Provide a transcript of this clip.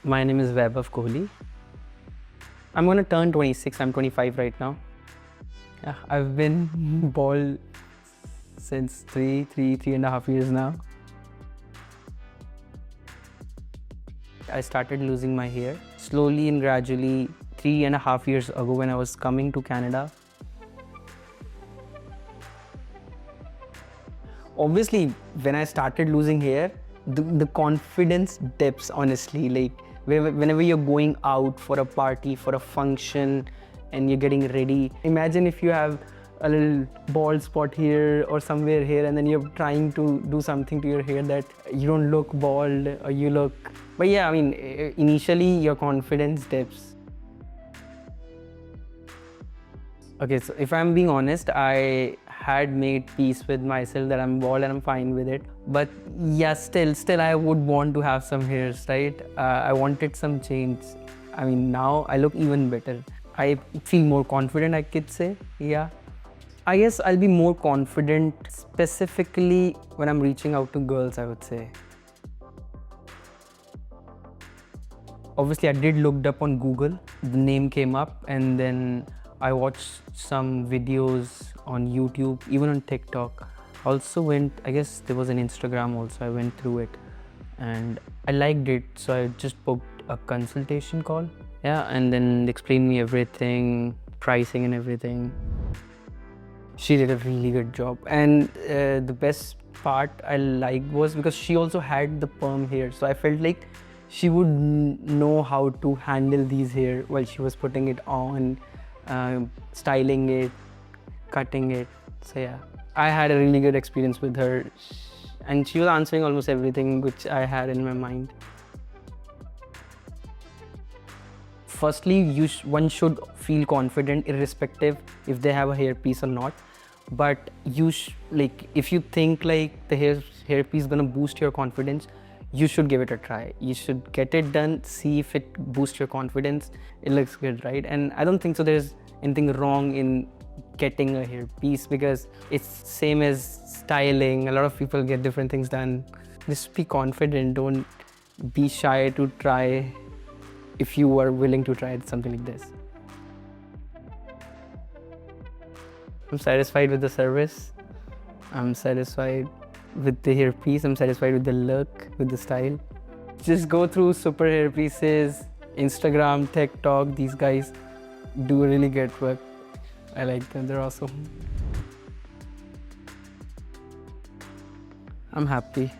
My name is Kohli. I'm gonna turn 26. I'm 25 right now. Yeah, I've been bald since three and a half years now. I started losing my hair slowly and gradually 3.5 years ago when I was coming to Canada. Obviously, when I started losing hair, the confidence dips, honestly. Like, whenever you're going out for a party, for a function, and you're getting ready, imagine if you have a little bald spot here or somewhere here, and then you're trying to do something to your hair that you don't look bald or you look. But yeah, I mean, initially your confidence dips. Okay, so if I'm being honest, I had made peace with myself that I'm bald and I'm fine with it. But yeah, still I would want to have some hairs, right? I wanted some change. I mean, now I look even better. I feel more confident, I could say, yeah. I guess I'll be more confident specifically when I'm reaching out to girls, I would say. Obviously, I did look up on Google. The name came up, and then I watched some videos on YouTube, even on TikTok. Also went, I guess there was an Instagram also, I went through it and I liked it. So I just booked a consultation call. Yeah, and then they explained me everything, pricing and everything. She did a really good job. And the best part I liked was because she also had the perm hair. So I felt like she would know how to handle these hair while she was putting it on, styling it, cutting it. So yeah, I had a really good experience with her, and she was answering almost everything which I had in my mind. Firstly, one should feel confident irrespective if they have a hairpiece or not. But like, if you think like the hairpiece is gonna boost your confidence, you should give it a try. You should get it done, see if it boosts your confidence. It looks good, right? And I don't think so there's anything wrong in getting a hairpiece because it's same as styling. A lot of people get different things done. Just be confident. Don't be shy to try if you are willing to try something like this. I'm satisfied with the service. I'm satisfied with the hairpiece. I'm satisfied with the look, with the style. Just go through Superhairpieces, Instagram, TikTok. These guys do really good work. I like them, they're awesome. I'm happy.